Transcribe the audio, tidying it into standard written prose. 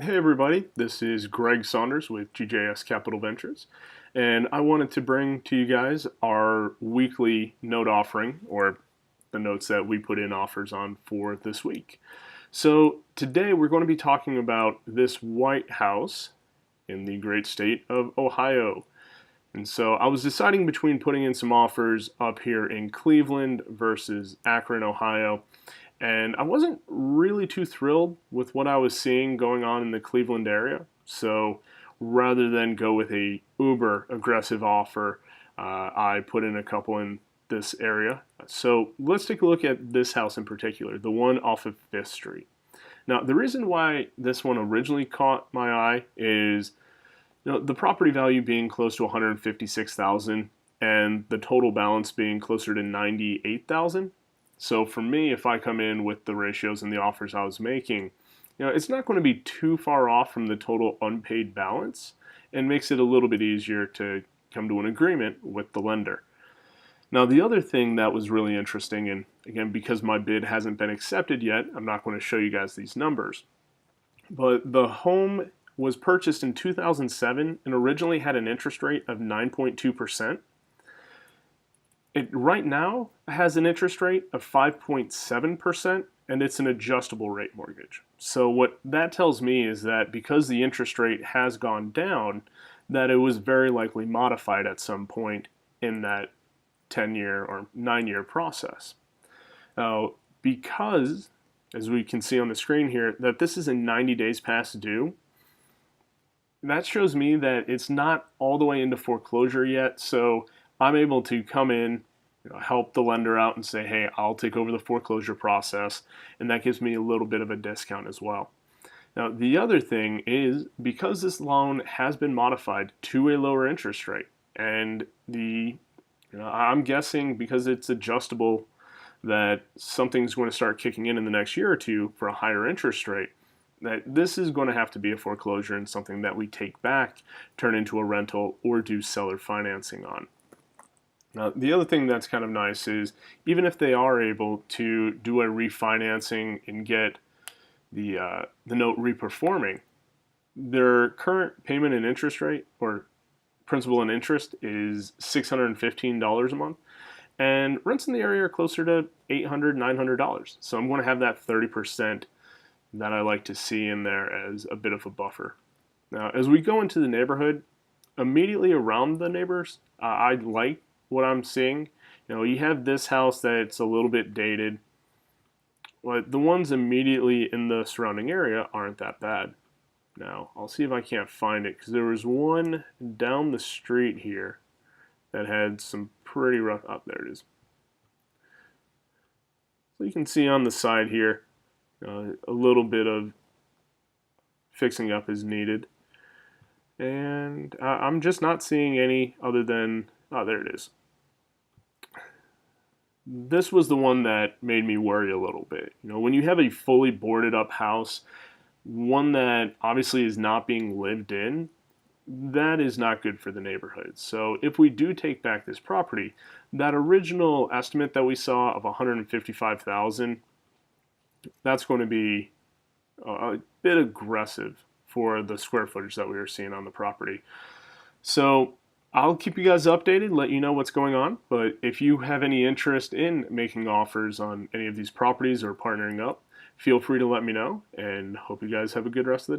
Hey everybody, this is Greg Saunders with GJS Capital Ventures, and I wanted to bring to you guys our weekly note offering, or the notes that we put in offers on for this week. So today we're going to be talking about this White House in the great state of Ohio. And so I was deciding between putting in some offers up here in Cleveland versus Akron, Ohio. And I wasn't really too thrilled with what I was seeing going on in the Cleveland area. So rather than go with a uber aggressive offer, I put in a couple in this area. So let's take a look at this house in particular, the one off of 5th Street. Now, the reason why this one originally caught my eye is the property value being close to 156,000 and the total balance being closer to 98,000. So for me, if I come in with the ratios and the offers I was making, it's not going to be too far off from the total unpaid balance and makes it a little bit easier to come to an agreement with the lender. Now, the other thing that was really interesting, and again, because my bid hasn't been accepted yet, I'm not going to show you guys these numbers, but the home was purchased in 2007 and originally had an interest rate of 9.2%. It right now has an interest rate of 5.7%, and it's an adjustable rate mortgage. So what that tells me is that because the interest rate has gone down, that it was very likely modified at some point in that 10-year or 9-year process. Now, because, as we can see on the screen here, that this is in 90 days past due, that shows me that it's not all the way into foreclosure yet. So I'm able to come in, help the lender out and say, hey, I'll take over the foreclosure process, and that gives me a little bit of a discount as well. Now, the other thing is because this loan has been modified to a lower interest rate, and I'm guessing because it's adjustable that something's going to start kicking in the next year or two for a higher interest rate, that this is going to have to be a foreclosure and something that we take back, turn into a rental, or do seller financing on. Now, the other thing that's kind of nice is even if they are able to do a refinancing and get the note reperforming, their current payment and interest rate, or principal and interest, is $615 a month, and rents in the area are closer to $800, $900. So I'm going to have that 30% that I like to see in there as a bit of a buffer. Now, as we go into the neighborhood, immediately around the neighbors, I like what I'm seeing. You have this house that's a little bit dated, but the ones immediately in the surrounding area aren't that bad. Now, I'll see if I can't find it, because there was one down the street here that had some pretty rough, oh, there it is. So you can see on the side here, a little bit of fixing up is needed. And I'm just not seeing any other than, oh, there it is. This was the one that made me worry a little bit. When you have a fully boarded up house, one that obviously is not being lived in, that is not good for the neighborhood. So if we do take back this property, that original estimate that we saw of $155,000, that's going to be a bit aggressive for the square footage that we were seeing on the property. So I'll keep you guys updated, let you know what's going on. But if you have any interest in making offers on any of these properties or partnering up, feel free to let me know, and hope you guys have a good rest of the day.